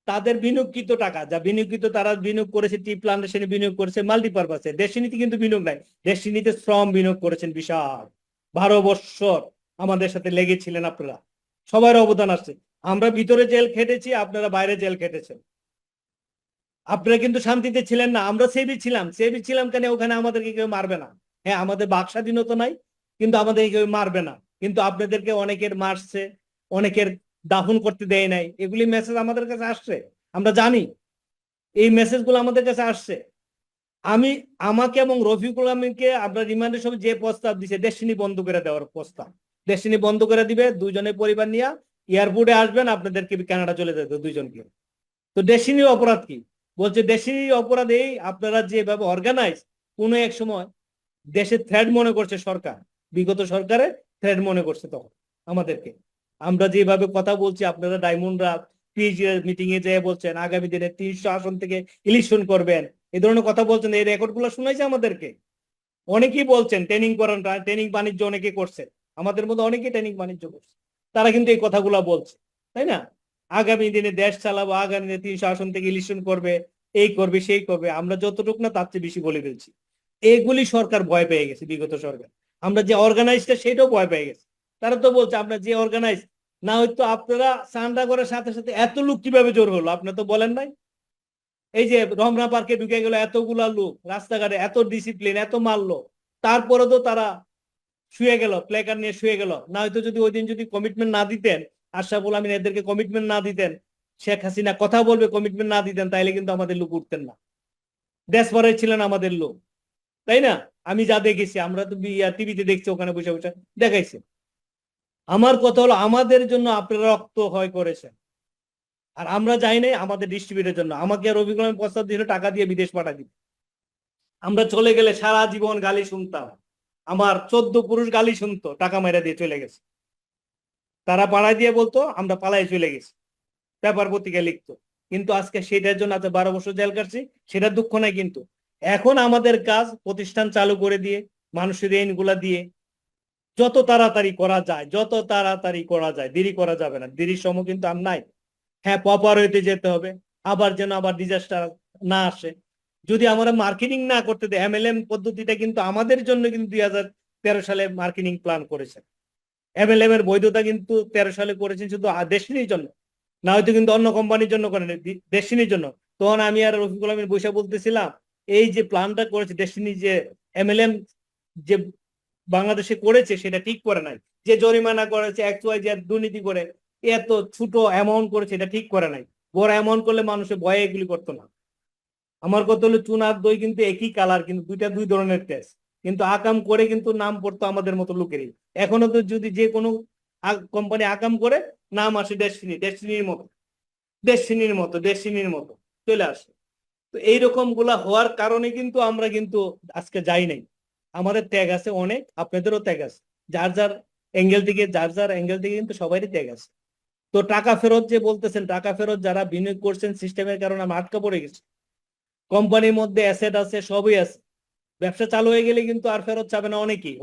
তাদের বিনিয়োগকৃত টাকা যা বিনিয়োগকৃত, তারা বিনিয়োগ করেছে টি প্লান্টেশনে, বিনিয়োগ করেছে মাল্টিপারপাসে। ডেস্টিনিতে কিন্তু বিনিয়োগ নাই, ডেস্টিনিতে শ্রম বিনিয়োগ করেছেন বিশাল। 12 বছর আমাদের সাথে লেগেছিলেন আপনারা, সবার অবদান আছে। আমরা ভিতরে জেল খেটেছি, আপনারা বাইরে জেল খেটেছেন। আপনারা কিন্তু শান্তিতে ছিলেন না, আমরা সেবি ছিলাম কেন? ওখানে আমাদেরকে কেউ মারবে না। হ্যাঁ, আমাদের বাক স্বাধীনতা নাই, কিন্তু আমাদেরকে কেউ মারবে না। কিন্তু আপনাদেরকে অনেকের মারছে, অনেকের দাফন করতে দেয় নাই, এগুলি মেসেজ আমাদের কাছে আসছে, আমরা জানি। এই মেসেজগুলো আমাদের কাছে আসছে। আমাকে এবং রফিকুল আলমকে আমরা রিমান্ডের সময় যে প্রস্তাব দিছে, ডেস্টিনি বন্ধ করে দেওয়ার প্রস্তাব, ডেস্টিনি বন্ধ করে দিবে, দুইজনের পরিবার নিয়ে এয়ারপোর্টে আসবেন, আপনাদেরকে কানাডা চলে যেতে দুইজনকে। তো ডেস্টিনির অপরাধ কি? বলছে ডেস্টিনির অপরাধ এই, আপনারা যেভাবে অর্গানাইজ, কোনো এক সময় দেশের থ্রেড মনে করছে সরকার, বিগত সরকারে থ্রেড মনে করছে তখন আমাদেরকে। আমরা যেভাবে কথা বলছি, আপনারা ডায়মন্ডরা পিএইচডি মিটিং এ যেয়ে বলছেন আগামী দিনে 300 আসন থেকে ইলেকশন করবেন, এই ধরনের কথা বলছেন, এই রেকর্ড গুলো শুনাইছে আমাদেরকে। অনেকেই বলছেন ট্রেনিং করান, ট্রেনিং বাণিজ্য অনেকে করছে, আমাদের মধ্যে অনেকেই ট্রেনিং বাণিজ্য করছে, তারা কিন্তু এই কথাগুলো বলছে, তাই না? আগামী দিনে দেশ চালাবো, আগামী দিনে 300 আসন থেকে ইলেকশন করবে, এই করবে সেই করবে। আমরা যতটুকু না তার চেয়ে বেশি বলে ফেলছি। এগুলি সরকার ভয় পেয়ে গেছে, বিগত সরকার। আমরা যে অর্গানাইজটা সেটাও ভয় পেয়ে গেছে। তারা তো বলছে আমরা যে অর্গানাইজ না, হয়তো আপনারা চান্দা করার সাথে সাথে এত লোক কিভাবে জোর হলো আপনারা তো বলেন নাই। এই যে রমনা পার্কে ঢুকে গেল এতগুলা লোক, রাস্তাঘাটে এত ডিসিপ্লিন, এত মারলো, তারপরে তো তারা শুয়ে গেল, প্লেকার নিয়ে শুয়ে গেল। না হয়তো যদি ওই দিন যদি কমিটমেন্ট না দিতেন, আশরাফুল আমিন এদেরকে কমিটমেন্ট না দিতেন, শেখ হাসিনা কথা বলবে কমিটমেন্ট না দিতেন, তাইলে কিন্তু আমাদের লোক উঠতেন না। দেশভরে ছিলেন আমাদের লোক, তাই না? আমি যা দেখেছি, আমরা তো টিভিতে দেখছি, ওখানে বসে বসে দেখাইছে। আমার কথা হলো, আমাদের জন্য আপনারা রক্ত হয় করেছেন, আর আমরা যাই নাই আমাদের ডিস্ট্রিবিউটের জন্য। আমাকে আর রফিকুল আলম প্রস্তাব দিল টাকা দিয়ে বিদেশ পাঠা দিবে। আমরা চলে গেলে সারা জীবন গালি শুনতাম, আমার 14 পুরুষ গালি শুনতো, টাকা মাইরা দিয়ে চলে গেছে। তারা পাড়ায় দিয়ে বলতো আমরা পালাই চলে গেছি, পেপার পত্রিকায় লিখতো। কিন্তু আজকে সেটার জন্য আজ 12 বছর জেল কাটছি, সেটা দুঃখ নাই। কিন্তু এখন আমাদের কাজ প্রতিষ্ঠান চালু করে দিয়ে, মানুষের ঋণ গুলা দিয়ে যত তাড়াতাড়ি করা যায়, যত তাড়াতাড়ি করা যায়, দেরি করা যাবে না, দেরির সময় কিন্তু আর নাই। হ্যাঁ, প্রপার হইতে যেতে হবে, আবার যেন আবার ডিজাস্টার না আসে। যদি আমরা মার্কেটিং না করতে দেয়, এমএলএম পদ্ধতিটা কিন্তু আমাদের জন্য কিন্তু 2013 সালে মার্কেটিং প্ল্যান করেছে। এমএলএম এর বৈধতা কিন্তু 13 সালে করেছেন শুধু ডেস্টিনির জন্য, না হয়তো কিন্তু অন্য কোম্পানির জন্য করেন, ডেস্টিনির জন্য। তখন আমি আর রফিকুল আমিন বৈশা বলতেছিলাম, এই যে প্ল্যানটা করেছে ডেস্টিনি, যে এমএলএম যে বাংলাদেশে করেছে সেটা ঠিক করে নাই। যে জরিমানা করেছে, XYZ দুর্নীতি করে এত ছোট অ্যামাউন্ট করেছে, এটা ঠিক করে নাই। বড় অ্যামাউন্ট করলে মানুষের ভয়ে এগুলি করতো না। আমার কথা হলো চুনার দই কিন্তু একই কালার, কিন্তু দুইটা দুই ধরনের টেস্ট, কিন্তু আকাম করে কিন্তু নাম পড়তো আমাদের মতো লোকেরই। এখনো তো যদি যে কোনো কোম্পানি আকাম করে, নাম আসে ডেস্টিনি, ডেস্টিনির মতো, ডেস্টিনির মতো, ডেস্টিনির মতো চলে আসে। তো এইরকম গুলা হওয়ার কারণে কিন্তু আমরা কিন্তু আজকে যাই নাই। আমাদের ত্যাগ আছে অনেক, আপনাদেরও ত্যাগ আছে, যার যার অ্যাঙ্গেল থেকে, যার যার অ্যাঙ্গেল থেকে কিন্তু সবারই ত্যাগ আছে। তো টাকা ফেরত যে বলতেছেন, টাকা ফেরত যারা বিনিয়োগ করছেন সিস্টেমের কারণে আমরা আটকা পড়ে গেছি। কোম্পানির মধ্যে অ্যাসেট আছে, সবই আছে, ব্যবসা চালু হয়ে গেলে কিন্তু আর ফেরত চাবে না।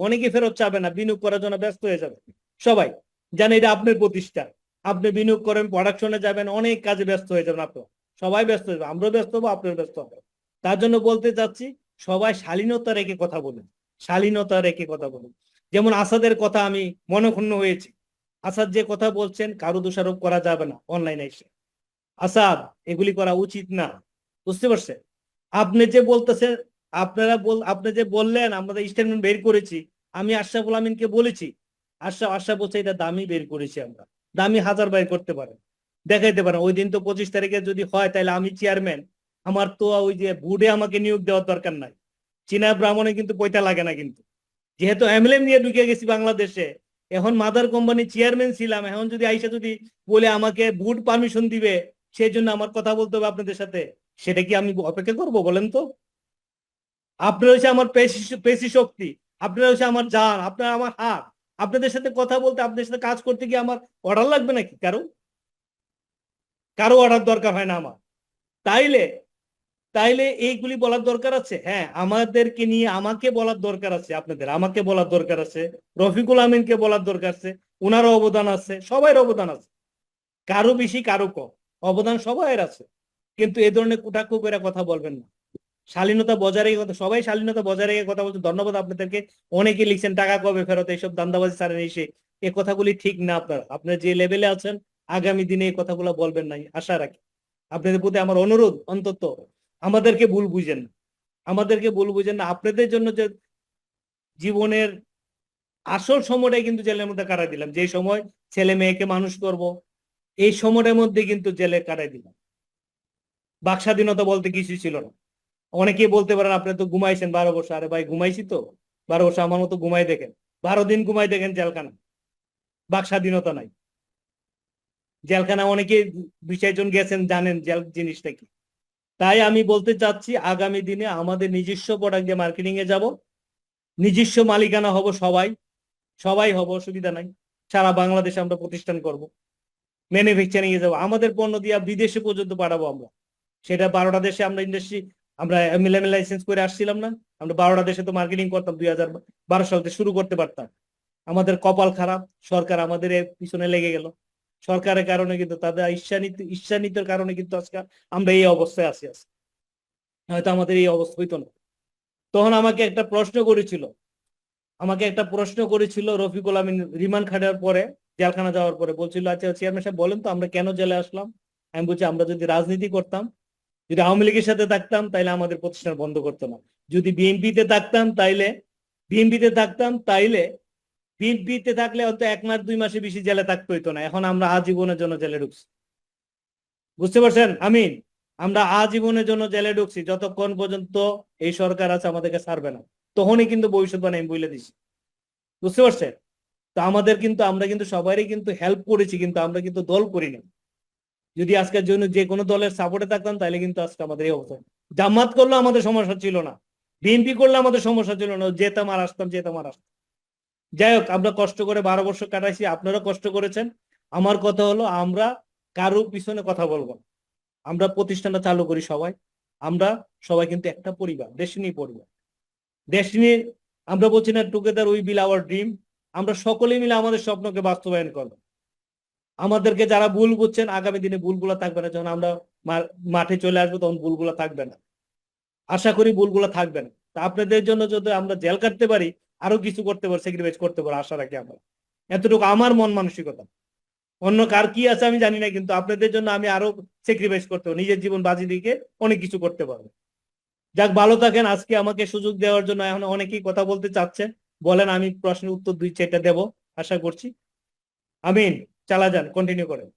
অনেকেই ফেরত চাবে না, বিনিয়োগ করার জন্য ব্যস্ত হয়ে যাবে সবাই। জানেন এটা আপনার প্রতিষ্ঠান, আপনি বিনিয়োগ করেন, প্রোডাকশনে যাবেন, অনেক কাজে ব্যস্ত হয়ে যাবেন আপনার, সবাই ব্যস্ত হয়ে যাবে, আমরাও ব্যস্ত হবো, আপনার ব্যস্ত হবে। তার জন্য বলতে চাচ্ছি, সবাই শালীনতা রেখে কথা বলেন, শালীনতা রেখে কথা বলেন। যেমন আসাদের কথা আমি মনক্ষুণ্ণ হয়েছি। আসাদ যে কথা বলছেন, কারো দোষারোপ করা যাবে না অনলাইনে এসে। আসাদ, এগুলি করা উচিত না, বুঝতে পারছেন? আপনি যে বলতেছেন, আপনি যে বললেন আমরা স্টেটমেন্ট বের করেছি, আমি আশরাফুল আমিনকে বলেছি, আশরাফ বলছে এটা দামি বের করেছি আমরা। দামি 1000 বের করতে পারেন, দেখাইতে পারেন। ওই দিন তো 25 তারিখে যদি হয়, তাহলে আমি চেয়ারম্যান, আমার তো ওই যে বুডে আমাকে নিয়োগ দেওয়ার দরকার নাই। চীনা ব্রাহ্মণে কিন্তু পয়সা লাগে না। কিন্তু যেহেতু এমএলএম নিয়ে ঢুকে গেছি বাংলাদেশে, এখন মাদার কোম্পানি চেয়ারম্যান ছিলাম, এখন যদি আইসা যদি বলে আমাকে বুড পারমিশন দিবে, সেই জন্য আমার কথা বলতে হবে আপনাদের সাথে, সেটা কি আমি অপেক্ষা করব বলেন তো? আপনারা হচ্ছে আমার পেশি শক্তি, আপনারা হচ্ছে আমার জান, আপনারা আমার হাত। আপনাদের সাথে কথা বলতে, আপনাদের সাথে কাজ করতে গিয়ে আমার অর্ডার লাগবে নাকি? কারো কারো অর্ডার দরকার হয় না আমার। তাইলে তাইলে এইগুলি বলার দরকার আছে? হ্যাঁ, আমাদেরকে নিয়ে আমাকে বলার দরকার আছে, আপনাদের আমাকে বলার দরকার আছে, রফিকুল আমিনকে বলার দরকার আছে, ওনারও অবদান আছে, সবাই অবদান আছে, কারো বেশি কারো কম, অবদান সবাই আছে। কিন্তু এ ধরনের কুটাকু করে কথা বলবেন না, শালীনতা বজায় রেখে কথা, সবাই শালীনতা বজায় রেখে কথা বলছে। ধন্যবাদ আপনাদেরকে। অনেকে লিখছেন টাকা কবে ফেরত, এইসব দান্দাবাজি ছাড়েন এসে, এ কথাগুলি ঠিক না। আপনার যে লেভেলে আছেন, আগামী দিনে এই কথাগুলো বলবেন নাই আশা রাখি। আপনাদের প্রতি আমার অনুরোধ, অন্তত আমাদেরকে ভুল বুঝেন না, আমাদেরকে ভুল বুঝেন না। আপনাদের জন্য যে জীবনের আসল সময়টাই কিন্তু জেলের মধ্যে কাটাই দিলাম, যে সময় ছেলে মেয়েকে মানুষ করব, এই সময়টার মধ্যে কিন্তু জেলে কাটাই দিলাম। বাক স্বাধীনতা বলতে কিছু ছিল না। অনেকেই বলতে পারেন আপনি তো ঘুমাইছেন 12 বছর। আরে ভাই, ঘুমাইছি তো 12 বছর, আমার মতো ঘুমাই দেখেন, 12 দিন ঘুমাই দেখেন জেলখানা। বাক স্বাধীনতা নাই জেলখানা। অনেকে 2-4 জন গেছেন, জানেন জেল জিনিসটা কি। তাই আমি বলতে চাচ্ছি, আগামী দিনে আমাদের নিজস্ব প্রোডাক্ট দিয়ে মার্কেটিং এ যাব, নিজস্ব মালিকানা হব সবাই। সবাই হব, অসুবিধা নাই। সারা বাংলাদেশে আমরা প্রতিষ্ঠান করব, ম্যানুফ্যাকচারিং এ যাবো, আমাদের পণ্য দিয়ে বিদেশে পর্যন্ত পাঠাবো আমরা। সেটা 12টা দেশে আমরা ইন্ডাস্ট্রি, আমরা এমএলএম লাইসেন্স করে আসছিলাম না, আমরা 12টা দেশে তো মার্কেটিং করতাম, 2012 সাল থেকে শুরু করতে পারতাম। আমাদের কপাল খারাপ, সরকার আমাদের এর পিছনে লেগে গেল। সরকারের কারণে কিন্তু তাদের ঈর্ষান্বিতের কারণে কিন্তু আজকে আমরা এই অবস্থায় আছি। হয়তো আমাদের এই অবস্থা হইতো না। তখন আমাকে একটা প্রশ্ন করেছিল রফিকুল আমিন, রিমান্ড খাটার পরে, জেলখানা যাওয়ার পরে বলছিল, আচ্ছা চেয়ারম্যান সাহেব বলেন তো আমরা কেন জেলে আসলাম? আমি বলছি, আমরা যদি রাজনীতি করতাম, যদি আওয়ামী লীগের সাথে থাকতাম তাইলে আমাদের প্রতিষ্ঠান বন্ধ করতো না, যদি বিএনপিতে থাকলে হয়তো 1 মাস 2 মাসে বেশি জেলে থাকতে হইতো না। এখন আমরা আজীবনের জন্য জেলে ঢুকছি, বুঝতে পারছেন আমিন? আমরা আজীবনের জন্য জেলে ঢুকছি, যতক্ষণ পর্যন্ত এই সরকার আছে আমাদেরকে ছাড়বে না। তখনই কিন্তু ভবিষ্যৎবাণী আমি বলে দিছি, বুঝতে পারছেন? তো আমরা কিন্তু সবারই কিন্তু হেল্প করেছি, কিন্তু আমরা কিন্তু দল করি না। যদি আজকের জন্য যে কোনো দলের সাপোর্টে থাকতাম তাহলে কিন্তু আজকে আমাদের এই অবস্থা। জামাত করলে আমাদের সমস্যা ছিল না, বিএনপি করলে আমাদের সমস্যা ছিল না, যেতাম আর আসতাম। যাই হোক, আমরা কষ্ট করে 12 বছর কাটাইছি, আপনারা কষ্ট করেছেন। আমার কথা হলো, আমরা কারোর পিছনে কথা বলবো না। আমরা প্রতিষ্ঠানটা চালু করি সবাই, আমরা সবাই কিন্তু একটা পরিবার, ডেস্টিনি। আমরা বলছি না together we bill hour dream, আমরা সকলে মিলে আমাদের স্বপ্নকে বাস্তবায়ন করবো। আমাদেরকে যারা ভুল বুঝছেন, আগামী দিনে ভুলগুলো থাকবে না। যখন আমরা মাঠে চলে আসবো তখন ভুলগুলো থাকবে না, আশা করি ভুলগুলো থাকবে না। তা আপনাদের জন্য যদি আমরা জেল কাটতে পারি, আরো কিছু করতে পারি, স্যাক্রিফাইস করতে পারি, আশা রাখি আমরা। এতটুকু আমার মন মানসিকতা। অন্য কার কি আছে আমি জানি না, কিন্তু আপনাদের জন্য আমি আরো স্যাক্রিফাইস করতে পারবো, নিজের জীবন বাজি দিয়ে অনেক কিছু করতে পারবো। যাক, ভালো থাকেন। আজকে আমাকে সুযোগ দেওয়ার জন্য এখন অনেকেই কথা বলতে চাচ্ছেন, বলেন, আমি প্রশ্নের উত্তর 2-4টা দেবো আশা করছি। আমিন, চালা যান, কন্টিনিউ করেন।